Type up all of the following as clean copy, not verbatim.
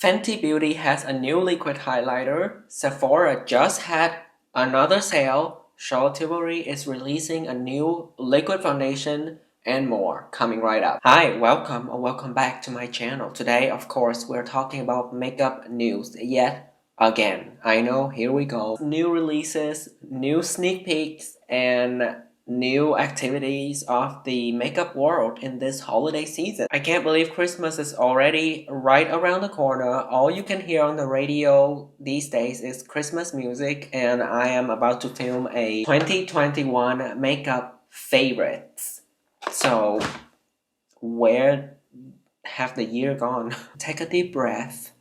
Fenty Beauty has a new liquid highlighter. Sephora just had another sale. Charlotte Tilbury is releasing a new liquid foundation and more coming right up. Hi, welcome or welcome back to my channel. Today, of course, we're talking about makeup news yet again. I know, here we go. New releases, new sneak peeks, and new activities of the makeup world in this holiday season. I can't believe Christmas is already right around the corner. All you can hear on the radio these days is Christmas music, and I am about to film a 2021 makeup favorites. So, where have the year gone? Take a deep breath.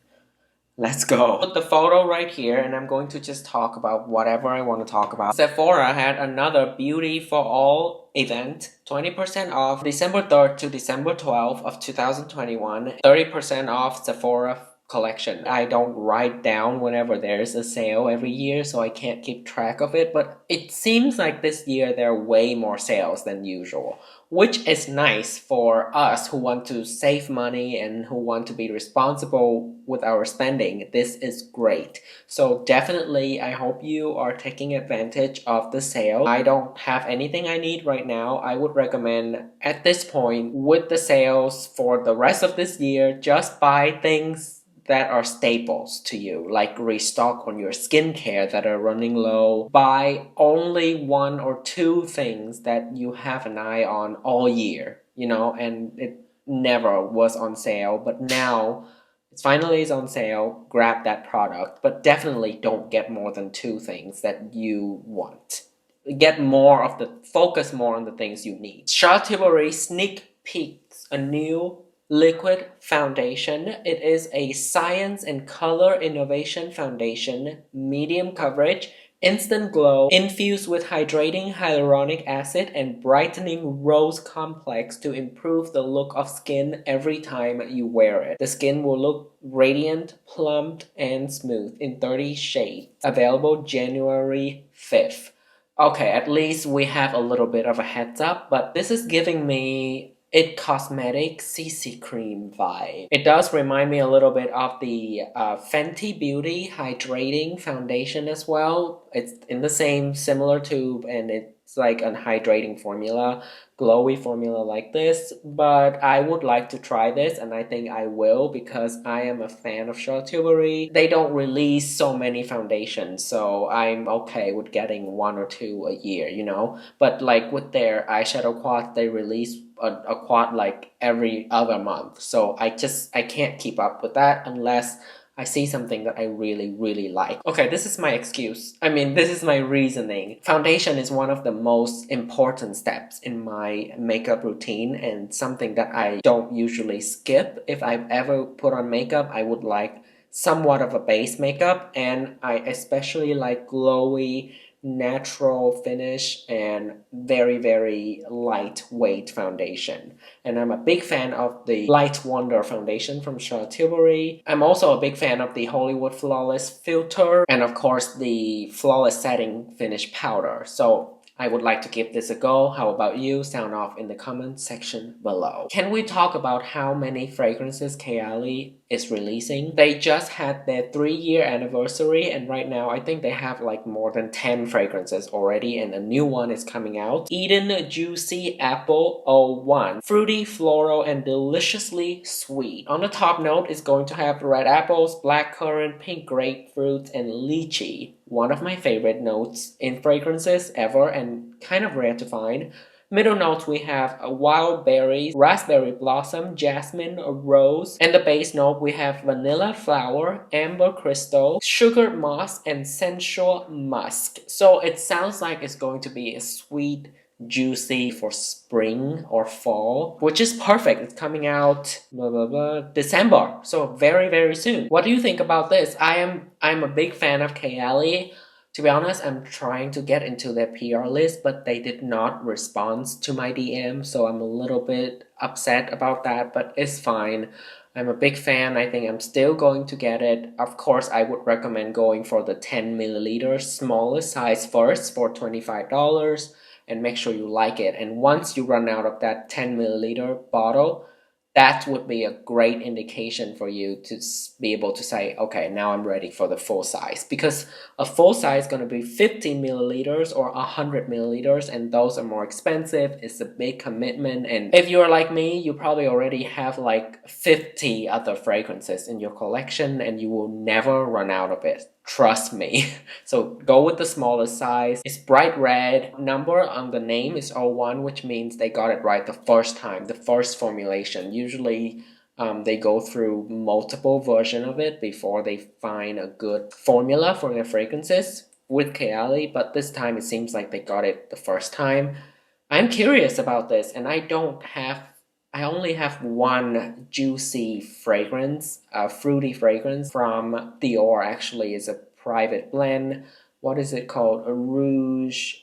Let's go. Put the photo right here, and I'm going to just talk about whatever I want to talk about. Sephora had another Beauty for All event. 20% off December 3rd to December 12th of 2021. 30% off Sephora collection. I don't write down whenever there's a sale every year, so I can't keep track of it, but it seems like this year there are way more sales than usual, which is nice for us who want to save money and who want to be responsible with our spending. This is great. So definitely, I hope you are taking advantage of the sale. I don't have anything I need right now. I would recommend at this point, with the sales for the rest of this year, just buy things that are staples to you, like restock on your skincare that are running low. Buy only one or two things that you have an eye on all year, and it never was on sale, but now it finally is on sale. Grab that product, but definitely don't get more than two things that you want. Focus more on the things you need. Charlotte Tilbury sneak peeks a new liquid foundation. It is a science and color innovation foundation, medium coverage, instant glow, infused with hydrating hyaluronic acid and brightening rose complex to improve the look of skin every time you wear it. The skin will look radiant, plumped, and smooth in 30 shades. Available January 5th. Okay, at least we have a little bit of a heads up, but this is giving me It Cosmetics CC Cream vibe. It does remind me a little bit of the Fenty Beauty Hydrating Foundation as well. It's in the same similar tube, and it's like a hydrating formula, glowy formula like this, but I would like to try this, and I think I will because I am a fan of Charlotte Tilbury. They don't release so many foundations, so I'm okay with getting one or two a year, but like with their eyeshadow quad, they release a quad like every other month, so I can't keep up with that unless I see something that I really, really like. Okay, this is my excuse. This is my reasoning. Foundation is one of the most important steps in my makeup routine and something that I don't usually skip. If I've ever put on makeup, I would like somewhat of a base makeup, and I especially like glowy, natural finish and very, very lightweight foundation. And I'm a big fan of the Light Wonder foundation from Charlotte Tilbury. I'm also a big fan of the Hollywood Flawless filter and of course the Flawless Setting Finish powder. So I would like to give this a go. How about you? Sound off in the comment section below. Can we talk about how many fragrances Kayali is releasing? They just had their 3-year anniversary, and right now I think they have like more than 10 fragrances already, and a new one is coming out. Eden Juicy Apple 01. Fruity, floral, and deliciously sweet. On the top note is going to have red apples, blackcurrant, pink grapefruit, and lychee. One of my favorite notes in fragrances ever and kind of rare to find. Middle notes we have wild berries, raspberry blossom, jasmine, rose, and the base note we have vanilla flower, amber crystal, sugar moss, and sensual musk. So it sounds like it's going to be a sweet, juicy for spring or fall, which is perfect. It's coming out December, so very, very soon. What do you think about this? I'm a big fan of Kayali. To be honest, I'm trying to get into their PR list, but they did not respond to my DM, so I'm a little bit upset about that, but it's fine. I'm a big fan. I think I'm still going to get it. Of course, I would recommend going for the 10 milliliter smallest size first for $25 and make sure you like it. And once you run out of that 10 milliliter bottle, that would be a great indication for you to be able to say, okay, now I'm ready for the full size. Because a full size is going to be 50 milliliters or 100 milliliters, and those are more expensive. It's a big commitment. And if you're like me, you probably already have like 50 other fragrances in your collection, and you will never run out of it. Trust me. So go with the smallest size. It's bright red. Number on the name is 01, which means they got it right the first time, the first formulation. Usually they go through multiple versions of it before they find a good formula for their fragrances with Kayali, but this time it seems like they got it the first time. I'm curious about this, and I only have one juicy fragrance, a fruity fragrance from Dior. Actually, is a private blend. What is it called? A Rouge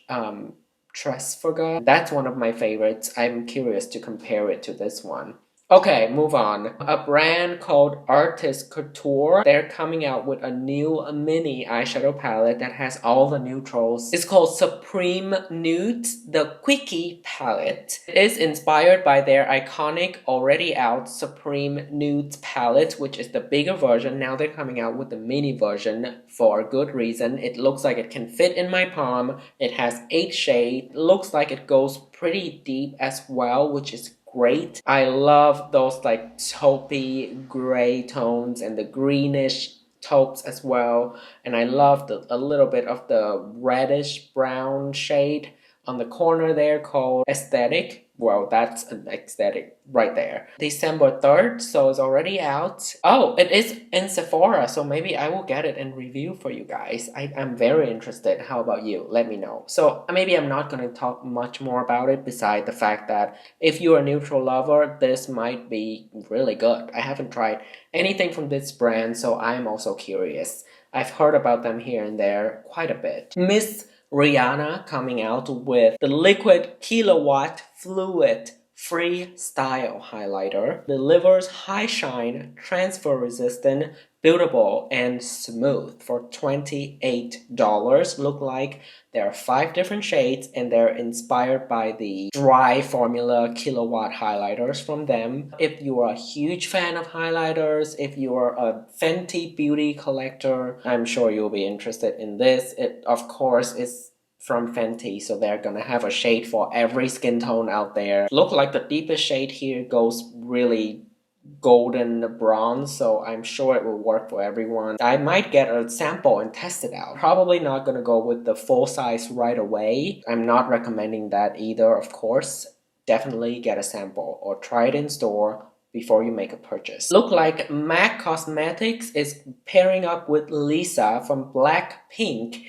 Tresforga. That's one of my favorites. I'm curious to compare it to this one. Okay, move on. A brand called Artist Couture. They're coming out with a new mini eyeshadow palette that has all the neutrals. It's called Supreme Nudes, the Quickie palette. It is inspired by their iconic, already out Supreme Nudes palette, which is the bigger version. Now they're coming out with the mini version for a good reason. It looks like it can fit in my palm. It has 8 shades. Looks like it goes pretty deep as well, which is great. I love those like taupey gray tones and the greenish taupes as well. And I love a little bit of the reddish brown shade on the corner there called Aesthetic. Well, that's an aesthetic right there. December 3rd, so it's already out. Oh, it is in Sephora, so maybe I will get it and review for you guys. I'm very interested. How about you? Let me know. So maybe I'm not going to talk much more about it beside the fact that if you're a neutral lover, this might be really good. I haven't tried anything from this brand, so I'm also curious. I've heard about them here and there quite a bit. Miss Rihanna coming out with the Liquid Kilowatt Fluid Freestyle Highlighter. Delivers high shine, transfer resistant, buildable, and smooth for $28. Look like there are 5 different shades, and they're inspired by the dry formula kilowatt highlighters from them. If you are a huge fan of highlighters, if you are a Fenty beauty collector, I'm sure you'll be interested in this. It, of course, is from Fenty, so they're gonna have a shade for every skin tone out there. Look like the deepest shade here goes really golden bronze, so I'm sure it will work for everyone. I might get a sample and test it out. Probably not gonna go with the full size right away. I'm not recommending that either, of course. Definitely get a sample or try it in store before you make a purchase. Look like MAC Cosmetics is pairing up with Lisa from Blackpink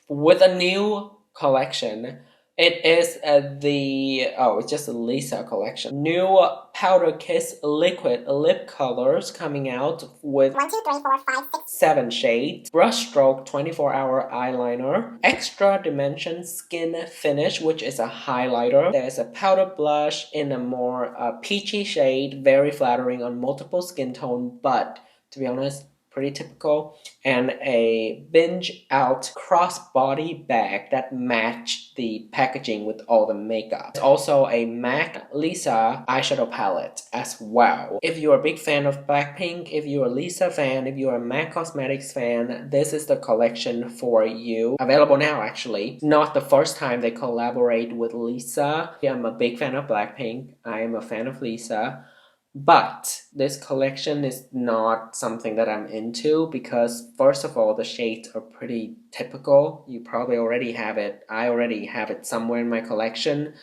with a new collection. It is it's just a Lisa collection. New Powder Kiss liquid lip colors coming out with 1, 2, 3, 4, 5, 6, 7 shades. Brushstroke 24-hour eyeliner. Extra Dimension Skin Finish, which is a highlighter. There's a powder blush in a more peachy shade, very flattering on multiple skin tone, but to be honest, pretty typical. And a binge out crossbody bag that matched the packaging with all the makeup. It's also a MAC Lisa eyeshadow palette as well. If you're a big fan of Blackpink, if you're a Lisa fan, if you're a MAC Cosmetics fan, this is the collection for you. Available now, actually. Not the first time they collaborate with Lisa. I'm a big fan of Blackpink. I am a fan of Lisa. But this collection is not something that I'm into because, first of all, the shades are pretty typical. You probably already have it. I already have it somewhere in my collection.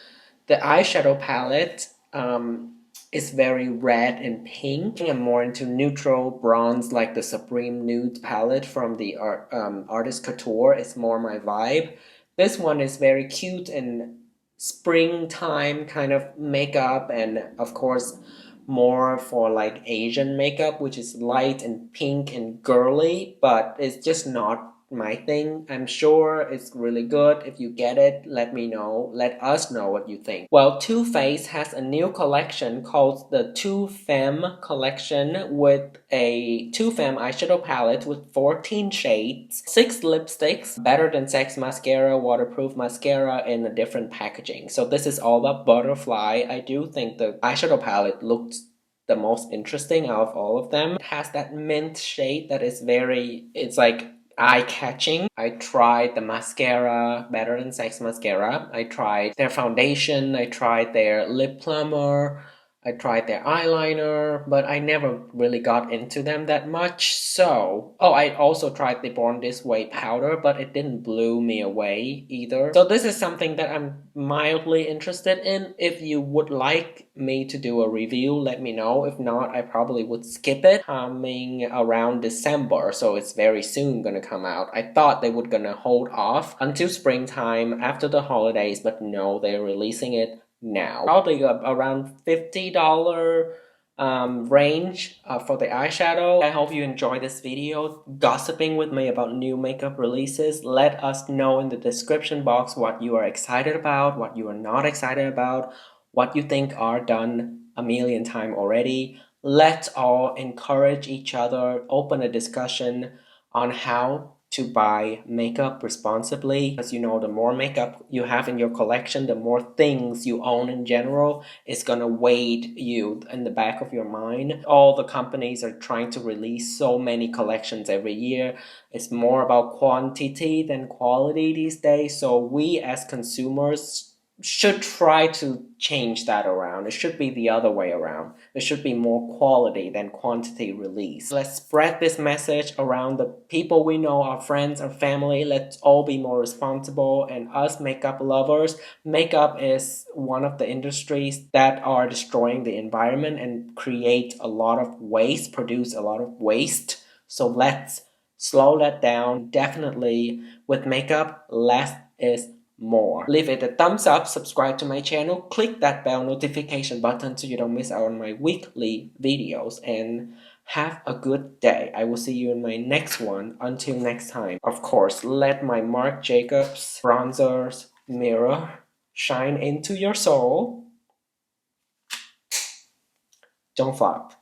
The eyeshadow palette is very red and pink. I'm more into neutral bronze like the Supreme Nudes palette from the Artist Couture. It's more my vibe. This one is very cute and springtime kind of makeup, and of course more for like Asian makeup, which is light and pink and girly, but it's just not my thing. I'm sure it's really good. If you get it, let me know. Let us know what you think. Well, Too Faced has a new collection called the Two Femme Collection with a Two Femme eyeshadow palette with 14 shades, 6 lipsticks, Better Than Sex mascara, waterproof mascara in a different packaging. So this is all about butterfly. I do think the eyeshadow palette looks the most interesting out of all of them. It has that mint shade that is it's like eye-catching. I tried the mascara, Better Than Sex mascara. I tried their foundation. I tried their lip plumber. I tried their eyeliner, but I never really got into them that much. So, oh, I also tried the Born This Way powder, but it didn't blow me away either. So this is something that I'm mildly interested in. If you would like me to do a review, let me know. If not, I probably would skip it. Coming around December, so it's very soon gonna come out. I thought they would gonna hold off until springtime after the holidays, but no, they're releasing it now. Probably around $50 range for the eyeshadow. I hope you enjoy this video gossiping with me about new makeup releases. Let us know in the description box what you are excited about, what you are not excited about, what you think are done a million times already. Let's all encourage each other, open a discussion on how to buy makeup responsibly. As you know, the more makeup you have in your collection, the more things you own in general is gonna weigh you in the back of your mind. All the companies are trying to release so many collections every year. It's more about quantity than quality these days. So we as consumers should try to change that around. It should be the other way around. There should be more quality than quantity release. Let's spread this message around the people we know, our friends, our family. Let's all be more responsible. And us makeup lovers, makeup is one of the industries that are destroying the environment and create a lot of waste, produce a lot of waste. So let's slow that down. Definitely with makeup, less is more. Leave it a thumbs up, subscribe to my channel, click that bell notification button so you don't miss out on my weekly videos, and have a good day. I will see you in my next one. Until next time, of course, let my Marc Jacobs bronzers mirror shine into your soul. Don't flop.